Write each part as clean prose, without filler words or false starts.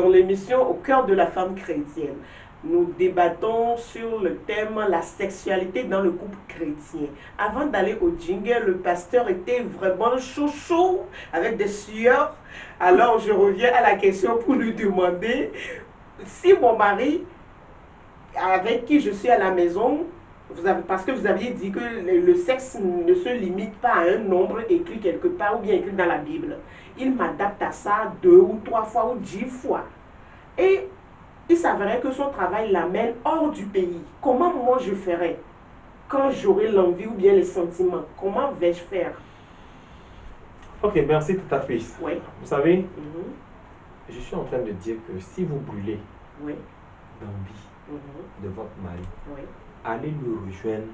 dans l'émission Au cœur de la femme chrétienne. Nous débattons sur le thème la sexualité dans le couple chrétien. Avant d'aller au jingle, le pasteur était vraiment chaud avec des sueurs. Alors je reviens à la question pour lui demander si mon mari avec qui je suis à la maison, parce que vous aviez dit que le sexe ne se limite pas à un nombre écrit quelque part ou bien écrit dans la Bible. Il m'adapte à ça 2 ou 3 fois ou 10 fois. Et il s'avérait que son travail l'amène hors du pays. Comment moi je ferais quand j'aurai l'envie ou bien les sentiments? Comment vais-je faire? Ok, merci Tatatrice. Oui. Vous savez, je suis en train de dire que si vous brûlez d'envie de votre mari, allez le rejoindre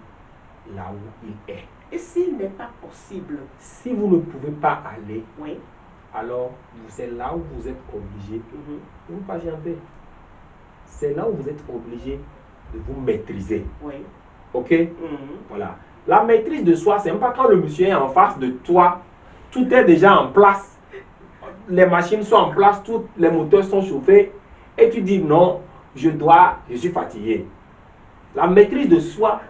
là où il est. Et s'il n'est pas possible? Si vous ne pouvez pas aller, alors c'est là où vous êtes obligé de vous patienter. C'est là où vous êtes obligé de vous maîtriser. Ok? Voilà. La maîtrise de soi, c'est même pas quand le monsieur est en face de toi, tout est déjà en place. Les machines sont en place, tous les moteurs sont chauffés. Et tu dis non, je suis fatigué. La maîtrise de soi,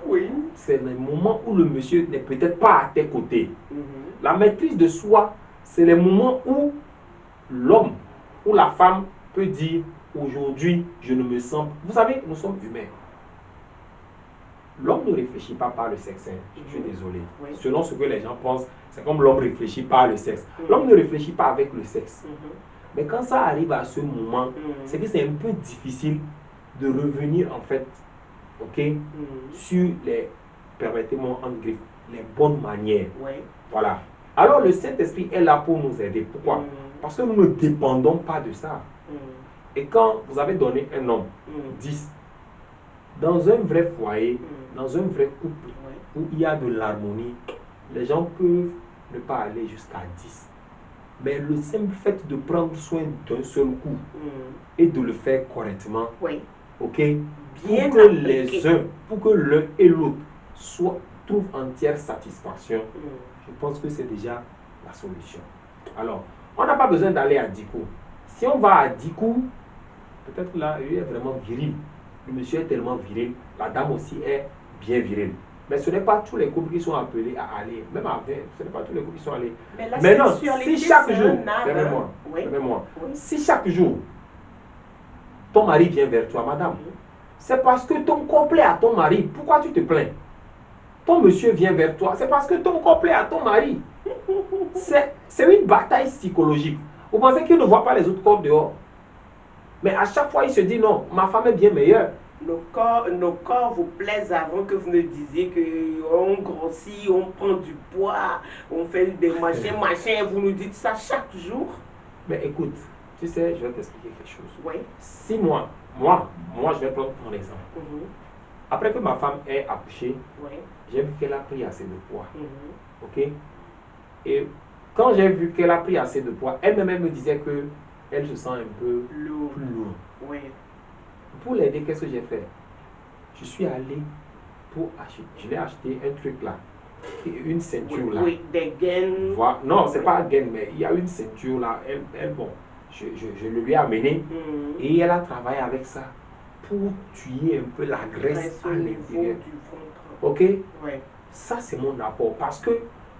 c'est le moment où le monsieur n'est peut-être pas à tes côtés. La maîtrise de soi, c'est le moment où l'homme ou la femme peut dire aujourd'hui, je ne me sens. Vous savez, nous sommes humains. L'homme ne réfléchit pas par le sexe. Je suis désolé. Selon ce que les gens pensent, c'est comme l'homme réfléchit par le sexe. L'homme ne réfléchit pas avec le sexe. Mais quand ça arrive à ce moment, c'est que c'est un peu difficile de revenir en fait, sur les, permettez-moi en griffe, les bonnes manières. Voilà. Alors le Saint-Esprit est là pour nous aider. Pourquoi? Parce que nous ne dépendons pas de ça. Et quand vous avez donné un homme, 10, dans un vrai foyer, dans un vrai couple, où il y a de l'harmonie, les gens peuvent ne pas aller jusqu'à 10. Mais le simple fait de prendre soin d'un seul coup et de le faire correctement, Bien pour que l'un et l'autre trouvent entière satisfaction, je pense que c'est déjà la solution. Alors, on n'a pas besoin d'aller à 10 coups. Si on va à 10 coups, peut-être là, il est vraiment viril. Le monsieur est tellement viril, la dame aussi est bien virile. Mais ce n'est pas tous les couples qui sont appelés à aller. Même à 20, ce n'est pas tous les couples qui sont allés. Mais non, si chaque jour, si chaque jour, ton mari vient vers toi, madame, c'est parce que ton couple est à ton mari. Pourquoi tu te plains? Ton monsieur vient vers toi, c'est parce que ton couple est à ton mari. C'est une bataille psychologique. Vous pensez qu'il ne voit pas les autres corps dehors? Mais à chaque fois, il se dit non, ma femme est bien meilleure. Nos corps vous plaisent avant que vous ne disiez qu'on grossit, on prend du poids, on fait des machins, vous nous dites ça chaque jour. Mais écoute, tu sais, je vais t'expliquer quelque chose. Oui. Si moi, je vais prendre mon exemple. Après que ma femme ait accouché, j'ai vu qu'elle a pris assez de poids. Ok? Et quand j'ai vu qu'elle a pris assez de poids, elle-même me disait que elle se sent un peu lourd. Pour l'aider, qu'est-ce que j'ai fait? Je suis allé je l'ai acheté un truc là, une ceinture là. Oui, des gaines. Voilà. Non, c'est pas gaine, mais il y a une ceinture là. Bon, je le lui ai amené et elle a travaillé avec ça pour tuer un peu la graisse à l'intérieur. Ok? Ça, c'est mon rapport. Parce que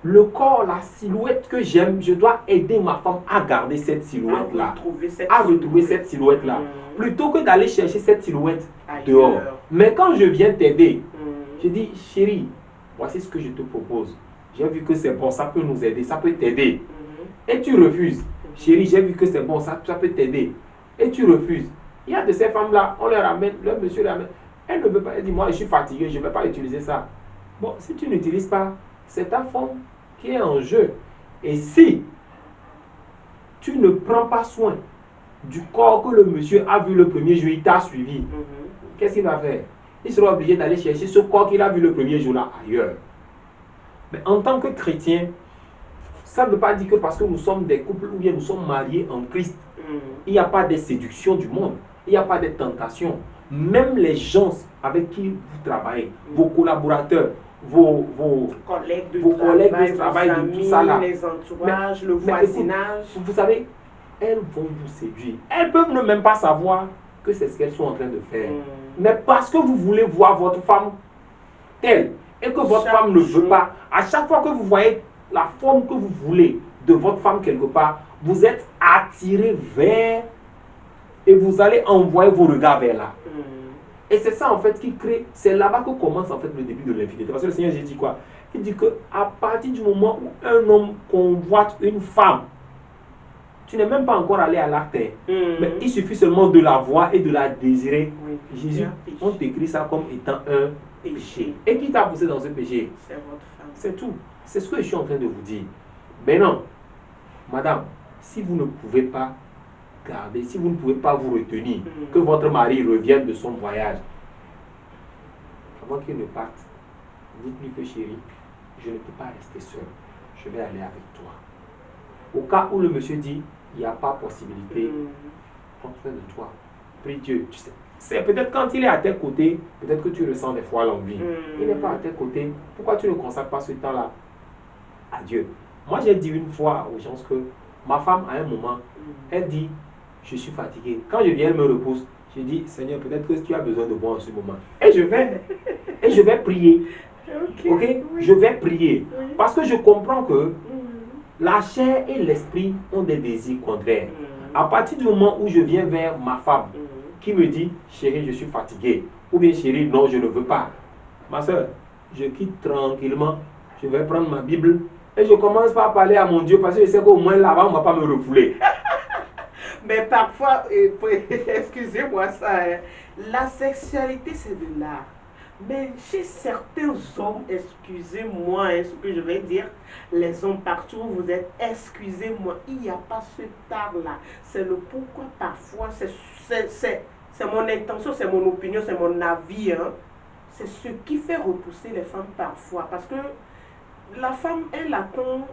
le corps, la silhouette que j'aime, je dois aider ma femme à garder cette silhouette-là. À retrouver cette silhouette-là. Plutôt que d'aller chercher cette silhouette dehors. Mais quand je viens t'aider, je dis, chérie, voici ce que je te propose. J'ai vu que c'est bon, ça peut nous aider, ça peut t'aider. Et tu refuses. Chérie, j'ai vu que c'est bon, ça peut t'aider. Et tu refuses. Il y a de ces femmes-là, on leur amène, leur monsieur leur amène. Elle ne veut pas, elle dit, moi je suis fatiguée, je ne vais pas utiliser ça. Bon, si tu n'utilises pas, c'est ta femme qui est en jeu. Et si tu ne prends pas soin du corps que le monsieur a vu le premier jour, il t'a suivi, qu'est-ce qu'il va faire? Il sera obligé d'aller chercher ce corps qu'il a vu le premier jour-là ailleurs. Mais en tant que chrétien, ça ne veut pas dire que parce que nous sommes des couples ou bien nous sommes mariés en Christ, il n'y a pas de séduction du monde, il n'y a pas de tentation. Même les gens avec qui vous travaillez, vos collaborateurs, vos collègues de travail, vos amis, tout ça là, les entourages, le voisinage. Écoute, vous savez, elles vont vous séduire. Elles peuvent ne même pas savoir que c'est ce qu'elles sont en train de faire. Mais parce que vous voulez voir votre femme telle et que votre femme ne veut pas, à chaque fois que vous voyez la forme que vous voulez de votre femme quelque part, vous êtes attiré vers et vous allez envoyer vos regards vers là. Et c'est ça en fait qui crée, c'est là-bas que commence en fait le début de l'infidélité. Parce que le Seigneur Jésus dit quoi? Il dit qu'à partir du moment où un homme convoite une femme, tu n'es même pas encore allé à l'acte, mais il suffit seulement de la voir et de la désirer. Jésus, on t'écrit ça comme étant un péché. Et qui t'a poussé dans ce péché? C'est votre femme. C'est tout. C'est ce que je suis en train de vous dire. Maintenant, madame, si vous ne pouvez pas garder, si vous ne pouvez pas vous retenir, que votre mari revienne de son voyage, avant qu'il ne parte, dites-lui que chérie, je ne peux pas rester seul, je vais aller avec toi. Au cas où le monsieur dit, il n'y a pas possibilité, prends soin de toi, prie Dieu. Tu sais, c'est peut-être quand il est à tes côtés, peut-être que tu ressens des fois l'envie. Il n'est pas à tes côtés, pourquoi tu ne consacres pas ce temps-là à Dieu? Moi, j'ai dit une fois aux gens que ma femme, à un moment, elle dit, je suis fatiguée. Quand je viens, elle me repousse. Je dis, Seigneur, peut-être que tu as besoin de moi en ce moment. Et je vais prier. Ok? Je vais prier. Parce que je comprends que la chair et l'esprit ont des désirs contraires. À partir du moment où je viens vers ma femme, qui me dit, chérie, je suis fatiguée. Ou bien, chérie, non, je ne veux pas. Ma soeur, je quitte tranquillement. Je vais prendre ma Bible. Et je commence par parler à mon Dieu parce que je sais qu'au moins là-bas, on ne va pas me refouler. Mais parfois, excusez-moi ça, la sexualité c'est de l'art. Mais chez certains hommes, excusez-moi ce que je vais dire, les hommes partout où vous êtes, excusez-moi, il n'y a pas cet art-là. C'est le pourquoi parfois, c'est mon intention, c'est mon opinion, c'est mon avis. Hein. C'est ce qui fait repousser les femmes parfois. Parce que la femme, elle attend,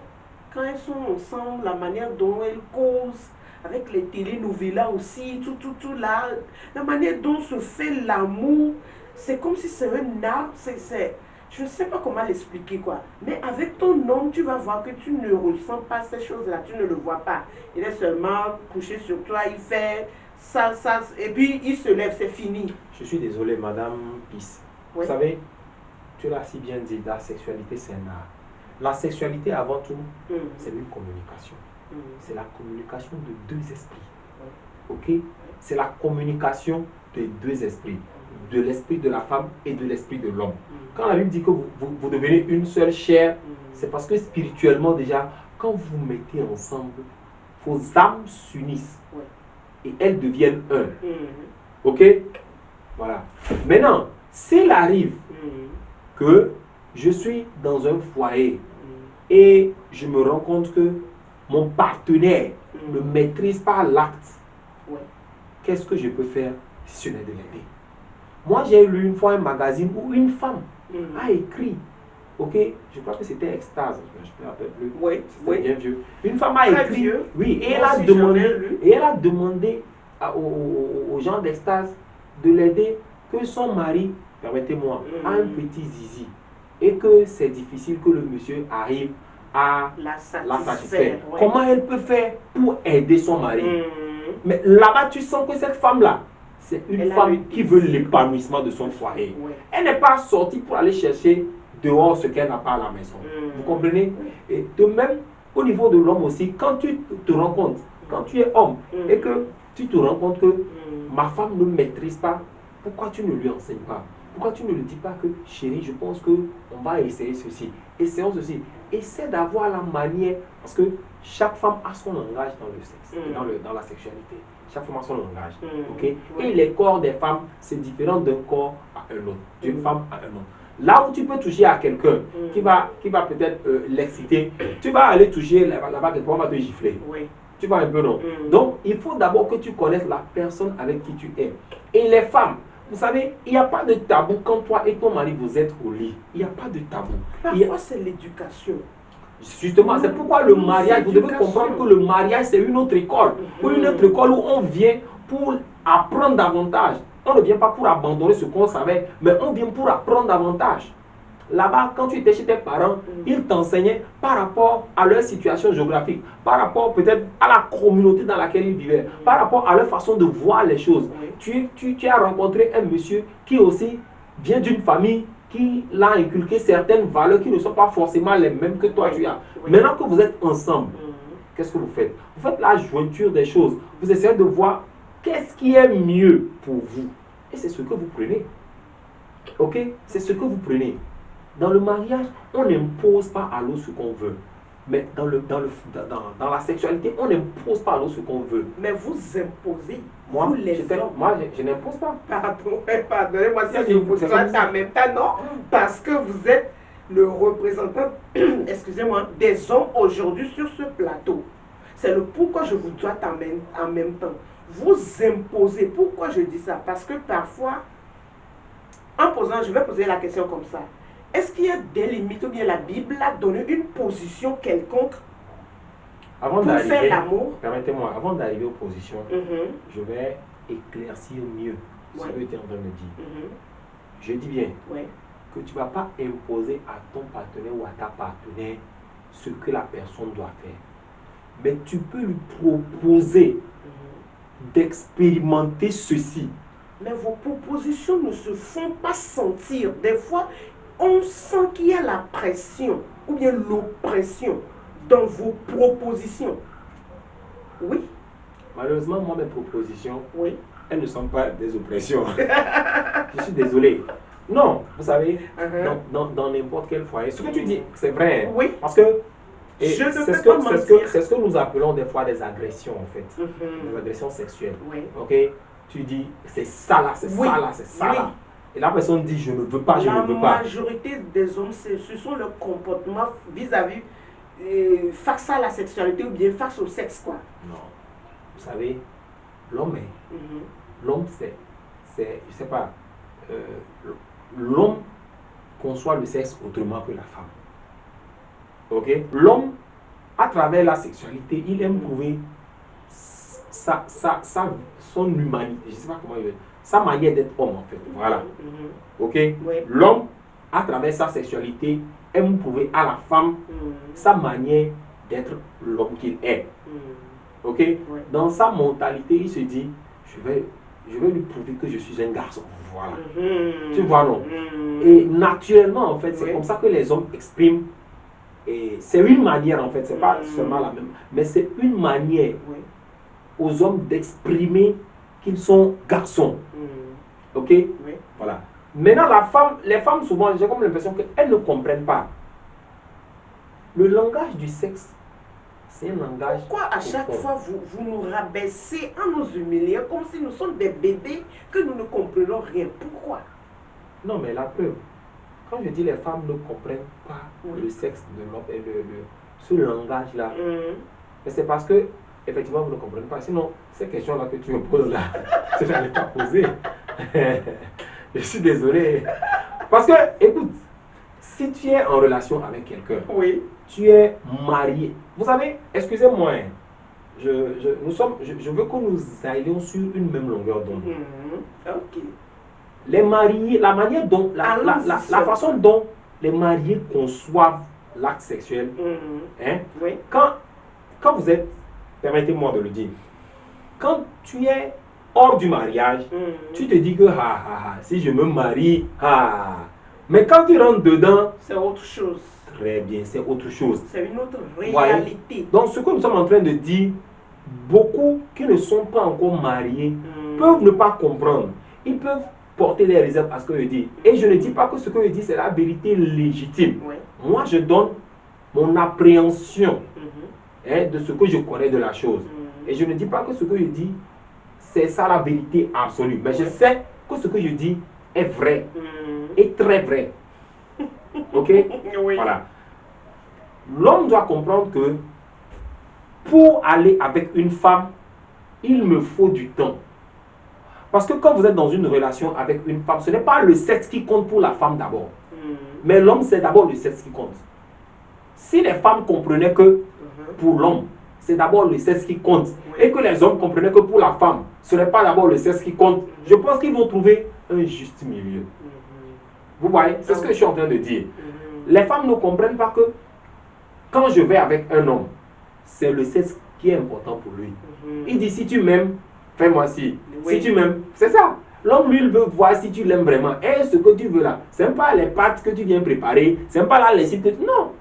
quand elles sont ensemble, la manière dont elles causent, avec les télénovelas aussi, tout là, la manière dont se fait l'amour, c'est comme si c'est un art, je ne sais pas comment l'expliquer quoi. Mais avec ton homme, tu vas voir que tu ne ressens pas ces choses-là, tu ne le vois pas. Il est seulement couché sur toi, il fait ça, et puis il se lève, c'est fini. Je suis désolé, Madame Pisse. Vous savez, tu l'as si bien dit, la sexualité c'est un art. La sexualité avant tout, c'est une communication. C'est la communication de deux esprits. Ok? C'est la communication de deux esprits. De l'esprit de la femme et de l'esprit de l'homme. Quand la Bible dit que vous devenez une seule chair, c'est parce que spirituellement déjà, quand vous mettez ensemble, vos âmes s'unissent. Et elles deviennent un. Ok? Voilà. Maintenant, s'il arrive que je suis dans un foyer et je me rends compte que mon partenaire ne maîtrise pas l'acte, qu'est-ce que je peux faire si ce n'est de l'aider? Moi, j'ai lu une fois un magazine où une femme a écrit, ok, je crois que c'était Extase, je ne me rappelle plus, c'était bien vieux. Une femme a écrit, et elle a demandé aux gens d'Extase de l'aider, que son mari, permettez-moi, a un petit zizi, et que c'est difficile que le monsieur arrive à la satisfaire. Comment elle peut faire pour aider son mari? Mais là-bas, tu sens que cette femme-là, c'est une femme qui veut l'épanouissement de son foyer. Elle n'est pas sortie pour aller chercher dehors ce qu'elle n'a pas à la maison. Vous comprenez? Et de même, au niveau de l'homme aussi, quand tu te rends compte, quand tu es homme, et que tu te rends compte que ma femme ne maîtrise pas, pourquoi tu ne lui enseignes pas? Pourquoi tu ne lui dis pas que, chérie, je pense qu'on va essayer ceci, essayons ceci. Essaie d'avoir la manière, parce que chaque femme a son langage dans le sexe, dans la sexualité. Chaque femme a son langage. Okay? Et les corps des femmes, c'est différent d'un corps à un autre, d'une femme à un autre. Là où tu peux toucher à quelqu'un qui va peut-être l'exciter, tu vas aller toucher là-bas, quelqu'un va te gifler. Tu vois un peu, non? Donc, il faut d'abord que tu connaisses la personne avec qui tu es. Et les femmes, vous savez, il n'y a pas de tabou quand toi et ton mari vous êtes au lit. Il n'y a pas de tabou. Parfois, c'est l'éducation. Justement, c'est pourquoi le mariage, vous devez comprendre que le mariage, c'est une autre école. Ou une autre école où on vient pour apprendre davantage. On ne vient pas pour abandonner ce qu'on savait, mais on vient pour apprendre davantage. Là-bas, quand tu étais chez tes parents, ils t'enseignaient par rapport à leur situation géographique, par rapport peut-être à la communauté dans laquelle ils vivaient, par rapport à leur façon de voir les choses. Tu as rencontré un monsieur qui aussi vient d'une famille qui l'a inculqué certaines valeurs qui ne sont pas forcément les mêmes que toi tu as. Maintenant que vous êtes ensemble, qu'est-ce que vous faites? Vous faites la jointure des choses. Vous essayez de voir qu'est-ce qui est mieux pour vous. Et c'est ce que vous prenez. Ok? C'est ce que vous prenez. Dans le mariage, on n'impose pas à l'autre ce qu'on veut. Mais dans la sexualité, on n'impose pas à l'autre ce qu'on veut. Mais vous imposez. Moi, vous les je n'impose pas. Pardonnez-moi si je vous traite en même temps, non? Parce que vous êtes le représentant, excusez-moi, des hommes aujourd'hui sur ce plateau. C'est le pourquoi je vous dois en même temps. Vous imposez. Pourquoi je dis ça? Parce que parfois, en posant, je vais poser la question comme ça. Est-ce qu'il y a des limites ou bien la Bible a donné une position quelconque pour faire l'amour? Permettez-moi, avant d'arriver aux positions, je vais éclaircir mieux ce que tu es en train de dire. Je dis bien que tu ne vas pas imposer à ton partenaire ou à ta partenaire ce que la personne doit faire. Mais tu peux lui proposer d'expérimenter ceci. Mais vos propositions ne se font pas sentir. Des fois, on sent qu'il y a la pression ou bien l'oppression dans vos propositions. Oui. Malheureusement, moi, mes propositions, elles ne sont pas des oppressions. Je suis désolé. Non, vous savez, dans n'importe quel foyer, ce que tu dis, c'est vrai. Oui. Parce que c'est ce que nous appelons des fois des agressions, en fait. Des agressions sexuelles. Oui. Ok? Tu dis, c'est ça là, c'est ça là, c'est ça là. Et la personne dit, je ne veux pas, je ne veux pas. La majorité des hommes, ce sont leurs comportements vis-à-vis face à la sexualité ou bien face au sexe, quoi. Non. Vous savez, l'homme l'homme c'est, je sais pas, l'homme conçoit le sexe autrement que la femme. Ok? L'homme, à travers la sexualité, il aime prouver son humanité, je ne sais pas comment il veut, sa manière d'être homme en fait. Voilà. Ok? L'homme, à travers sa sexualité, aime prouver à la femme sa manière d'être l'homme qu'il est. Ok? Dans sa mentalité, il se dit, je vais lui prouver que je suis un garçon. Voilà. Tu vois, non? Et naturellement, en fait, c'est comme ça que les hommes expriment. Et c'est une manière, en fait, c'est pas seulement la même, mais c'est une manière aux hommes d'exprimer qu'ils sont garçons. Ok? Voilà. Maintenant, les femmes, souvent, j'ai comme l'impression qu'elles ne comprennent pas. Le langage du sexe, c'est un langage. Pourquoi à chaque fois vous nous rabaissez en nous humiliant comme si nous sommes des bébés que nous ne comprenons rien? Pourquoi? Non, mais la preuve, quand je dis les femmes ne comprennent pas le sexe de l'homme et ce langage-là, c'est parce que effectivement vous ne comprenez pas. Sinon, ces questions-là que tu me poses là, je n'allais pas poser. Je suis désolé. Parce que, écoute, si tu es en relation avec quelqu'un, tu es marié. Vous savez, excusez-moi, je veux que nous allions sur une même longueur d'onde. Ok. Les mariés, la manière dont, la façon dont les mariés conçoivent l'acte sexuel, quand vous êtes, permettez-moi de le dire, quand tu es hors du mariage, tu te dis que si je me marie, mais quand tu rentres dedans, c'est autre chose. Très bien, c'est autre chose. C'est une autre réalité. Donc ce que nous sommes en train de dire, beaucoup qui ne sont pas encore mariés peuvent ne pas comprendre. Ils peuvent porter des réserves à ce que je dis. Et je ne dis pas que ce que je dis c'est la vérité légitime. Moi je donne mon appréhension de ce que je connais de la chose. Et je ne dis pas que ce que je dis c'est ça la vérité absolue. Mais je sais que ce que je dis est vrai. Et très vrai. Ok? Voilà. L'homme doit comprendre que pour aller avec une femme, il me faut du temps. Parce que quand vous êtes dans une relation avec une femme, ce n'est pas le sexe qui compte pour la femme d'abord. Mais l'homme, c'est d'abord le sexe qui compte. Si les femmes comprenaient que pour l'homme, c'est d'abord le sexe qui compte, et que les hommes comprenaient que pour la femme, ce n'est pas d'abord le sexe qui compte, je pense qu'ils vont trouver un juste milieu. Vous voyez, c'est ce que je suis en train de dire. Les femmes ne comprennent pas que quand je vais avec un homme, c'est le sexe qui est important pour lui. Il dit, si tu m'aimes, fais-moi ci. Si tu m'aimes, c'est ça. L'homme, lui, il veut voir si tu l'aimes vraiment. Et ce que tu veux là, ce n'est pas les pâtes que tu viens préparer, ce n'est pas la lessive que tu... Non,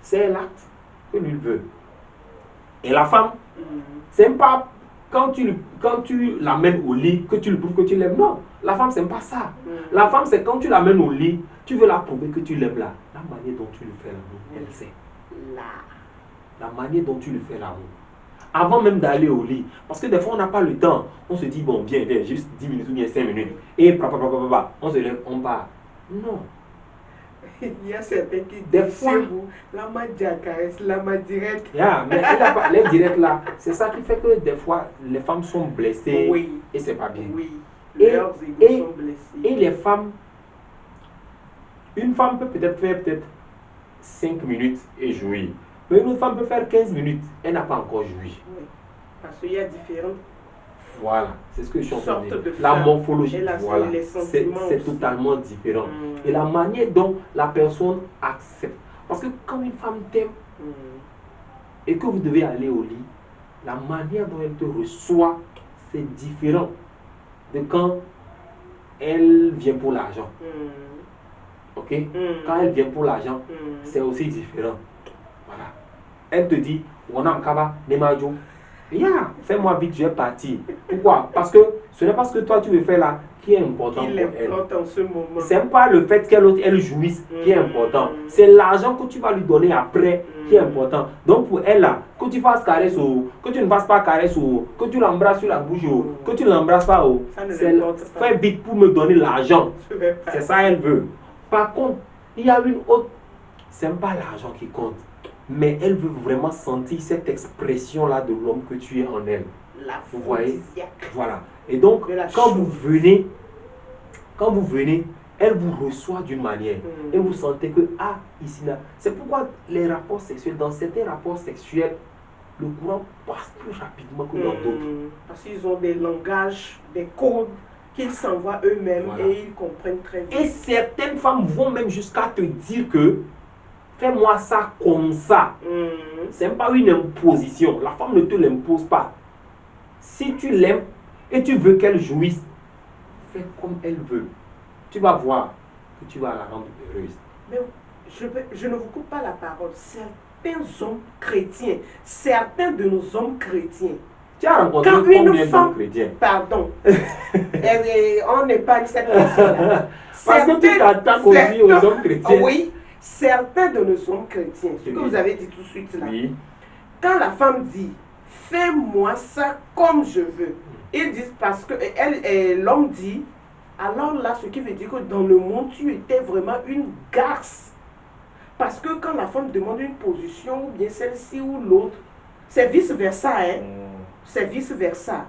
c'est l'acte que lui veut. Et la femme, ce n'est pas quand tu l'amènes au lit que tu lui prouves que tu l'aimes. Non, la femme, ce n'est pas ça. La femme, c'est quand tu l'amènes au lit, tu veux la prouver que tu l'aimes là. La manière dont tu lui fais l'amour, elle sait. La manière dont tu lui fais l'amour. Avant même d'aller au lit. Parce que des fois, on n'a pas le temps. On se dit, bon, viens, juste 10 minutes ou bien 5 minutes. Et on se lève, on part. Non. Il y a certains qui des fois, la main caresse, la main directe. Yeah, mais les directs là, c'est ça qui fait que des fois, les femmes sont blessées. Oui. Et c'est pas bien. Oui. Leurs égos sont blessés. Et les femmes, une femme peut peut-être faire 5 minutes et jouir. Mais une autre femme peut faire 15 minutes, elle n'a pas encore joui. Oui, parce qu'il y a différentes. Voilà, c'est ce que je suis en train de dire. De la morphologie, voilà, c'est totalement différent. Et la manière dont la personne accepte. Parce que quand une femme t'aime et que vous devez aller au lit, la manière dont elle te reçoit, c'est différent de quand elle vient pour l'argent. Ok? Quand elle vient pour l'argent, c'est aussi différent. Voilà. Elle te dit, on a un kaba, nemajo. Yeah, fais-moi vite, je vais partir. Pourquoi? Parce que ce n'est pas ce que toi tu veux faire là qui est important pour elle. Ce n'est pas le fait qu'elle jouisse qui est important. C'est l'argent que tu vas lui donner après qui est important. Donc pour elle là, que tu fasses caresse ou que tu ne fasses pas caresse ou que tu l'embrasses sur la bouche ou que tu ne l'embrasses pas ou fais vite pour me donner l'argent. C'est ça elle veut. Par contre, il y a une autre, ce n'est pas l'argent qui compte. Mais elle veut vraiment sentir cette expression-là de l'homme que tu es en elle. Vous voyez? Voilà. Et donc, quand vous venez, elle vous reçoit d'une manière. Et vous sentez que, ici, là. C'est pourquoi les rapports sexuels, dans certains rapports sexuels, le courant passe plus rapidement que dans d'autres. Parce qu'ils ont des langages, des codes qu'ils s'envoient eux-mêmes et ils comprennent très bien. Et certaines femmes vont même jusqu'à te dire que fais-moi ça comme ça. Ce n'est pas une imposition. La femme ne te l'impose pas. Si tu l'aimes et tu veux qu'elle jouisse, fais comme elle veut. Tu vas voir que tu vas la rendre heureuse. Mais je ne vous coupe pas la parole. Certains hommes chrétiens, certains de nos hommes chrétiens, tu as rencontré combien d'hommes chrétiens? Pardon. On n'est pas cette personne-là. Parce que tu t'attaques aussi aux hommes chrétiens. Oui. Certains de nos hommes chrétiens, ce que vous avez dit tout de suite là, quand la femme dit fais-moi ça comme je veux, ils disent parce que l'homme dit, alors là, ce qui veut dire que dans le monde, tu étais vraiment une garce. Parce que quand la femme demande une position, ou bien celle-ci ou l'autre, c'est vice-versa, hein. C'est vice-versa.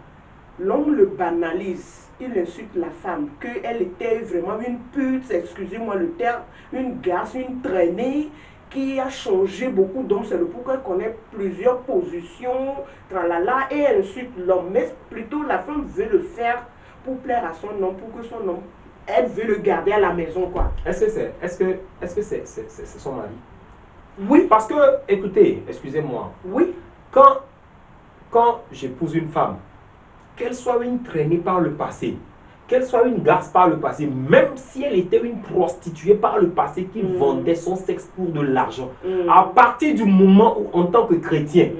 L'homme le banalise. Il insulte la femme, qu'elle était vraiment une pute, excusez-moi le terme, une garce, une traînée, qui a changé beaucoup d'hommes. C'est le pourquoi elle connaît plusieurs positions, tralala, et elle insulte l'homme. Mais plutôt la femme veut le faire pour plaire à son homme, pour que son homme, elle veut le garder à la maison, quoi. Est-ce que c'est son mari? Oui. Parce que, écoutez, excusez-moi. Oui. Quand j'épouse une femme, qu'elle soit une traînée par le passé, qu'elle soit une garce par le passé, même si elle était une prostituée par le passé qui vendait son sexe pour de l'argent, à partir du moment où, en tant que chrétien,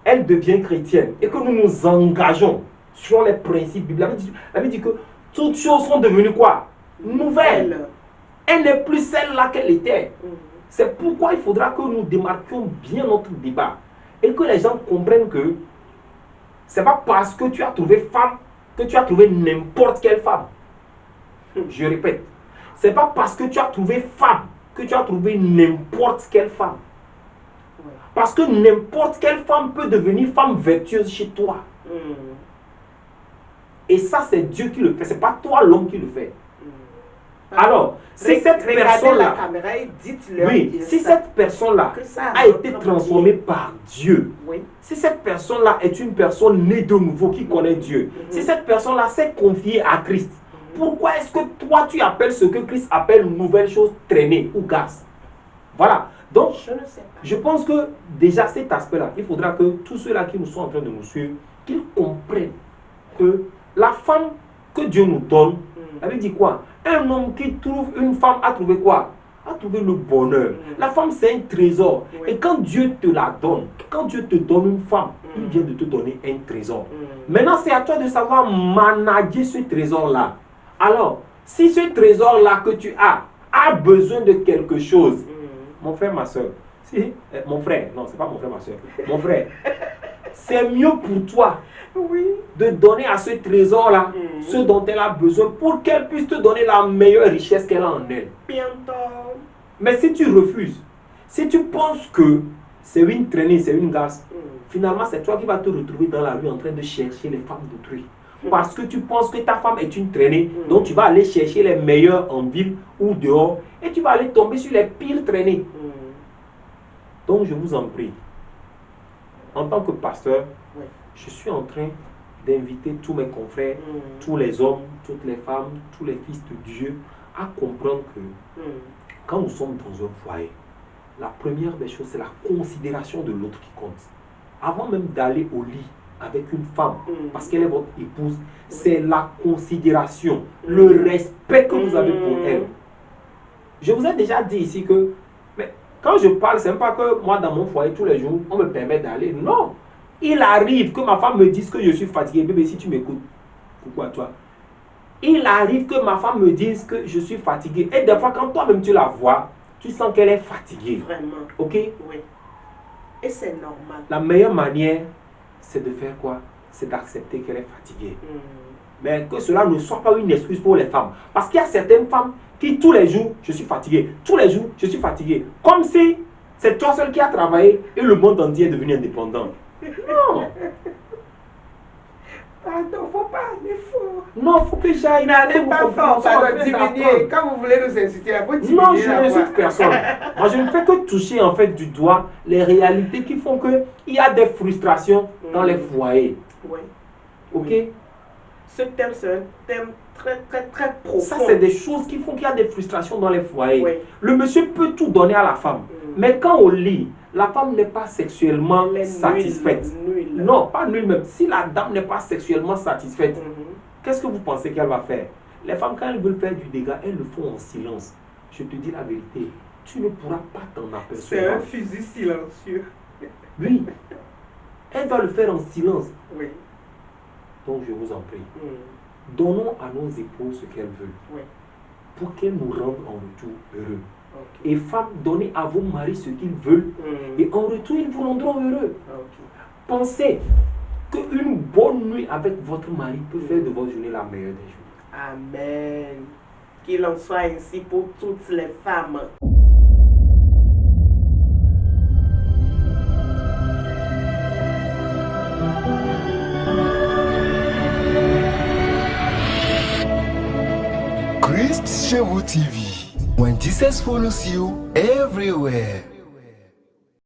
elle devient chrétienne et que nous nous engageons sur les principes bibliques, la Bible dit que toutes choses sont devenues quoi? Nouvelles. Elle n'est plus celle-là qu'elle était. C'est pourquoi il faudra que nous démarquions bien notre débat et que les gens comprennent que c'est pas parce que tu as trouvé femme que tu as trouvé n'importe quelle femme. Je répète, c'est pas parce que tu as trouvé femme que tu as trouvé n'importe quelle femme. Parce que n'importe quelle femme peut devenir femme vertueuse chez toi. Et ça, c'est Dieu qui le fait, c'est pas toi l'homme qui le fait. Alors, si cette personne-là, si cette personne-là a été transformée par Dieu, si cette personne-là est une personne née de nouveau qui connaît Dieu, si cette personne-là s'est confiée à Christ pourquoi est-ce que toi tu appelles ce que Christ appelle nouvelle chose traînée ou grâce? Voilà. Donc, je pense que déjà cet aspect-là, il faudra que tous ceux-là qui nous sont en train de nous suivre, qu'ils comprennent que la femme que Dieu nous donne, elle veut dire quoi? Un homme qui trouve une femme a trouvé quoi? A trouvé le bonheur. La femme, c'est un trésor. Et quand Dieu te la donne, quand Dieu te donne une femme, il vient de te donner un trésor. Maintenant, c'est à toi de savoir manager ce trésor-là. Alors, si ce trésor-là que tu as besoin de quelque chose, mon frère, ma soeur, mon frère, non, c'est pas mon frère, ma soeur, mon frère, c'est mieux pour toi de donner à ce trésor-là ce dont elle a besoin pour qu'elle puisse te donner la meilleure richesse qu'elle a en elle. Mais si tu refuses, si tu penses que c'est une traînée, c'est une grâce, finalement c'est toi qui vas te retrouver dans la rue en train de chercher les femmes d'autrui. Parce que tu penses que ta femme est une traînée, donc tu vas aller chercher les meilleures en ville ou dehors et tu vas aller tomber sur les pires traînées. Donc je vous en prie, en tant que pasteur, je suis en train d'inviter tous mes confrères, tous les hommes, toutes les femmes, tous les fils de Dieu à comprendre que quand nous sommes dans un foyer, la première des choses, c'est la considération de l'autre qui compte. Avant même d'aller au lit avec une femme, parce qu'elle est votre épouse, c'est la considération, le respect que vous avez pour elle. Je vous ai déjà dit ici que, mais quand je parle, c'est même pas que moi dans mon foyer tous les jours, on me permet d'aller. Non. Il arrive que ma femme me dise que je suis fatigué. Bébé, si tu m'écoutes, pourquoi toi? Il arrive que ma femme me dise que je suis fatigué. Et des fois, quand toi-même tu la vois, tu sens qu'elle est fatiguée. Vraiment. Ok? Oui. Et c'est normal. La meilleure manière, c'est de faire quoi? C'est d'accepter qu'elle est fatiguée. Mais que cela ne soit pas une excuse pour les femmes. Parce qu'il y a certaines femmes qui, tous les jours, je suis fatigué. Tous les jours, je suis fatigué. Comme si c'est toi seul qui as travaillé et le monde entier est devenu indépendant. Non. Pardon, faut pas aller fort. Non, faut que j'aille. N'allez pas fort, pardon, diminuer. Quand vous voulez nous inciter, il faut diminuer. Non, je n'incite personne. Moi, je ne fais que toucher en fait du doigt les réalités qui font qu'il y a des frustrations dans les foyers. Oui. Ok? Ce thème, c'est un thème très, très, très profond. Ça, c'est des choses qui font qu'il y a des frustrations dans les foyers. Oui. Le monsieur peut tout donner à la femme. Mais quand on lit, la femme n'est pas sexuellement satisfaite. Nulle. Non, pas nulle même. Si la dame n'est pas sexuellement satisfaite, qu'est-ce que vous pensez qu'elle va faire? Les femmes, quand elles veulent faire du dégât, elles le font en silence. Je te dis la vérité, tu ne pourras pas t'en apercevoir. C'est un fusil silencieux. Oui. Elle va le faire en silence. Oui. Donc je vous en prie, donnons à nos épouses ce qu'elles veulent, pour qu'elles nous rendent en retour heureux. Et femmes, donnez à vos maris ce qu'ils veulent, et en retour, ils vous rendront heureux. Pensez qu'une bonne nuit avec votre mari peut faire de votre journée la meilleure des jours. Amen. Qu'il en soit ainsi pour toutes les femmes. Christ Chez vous TV. When Jesus follows you everywhere.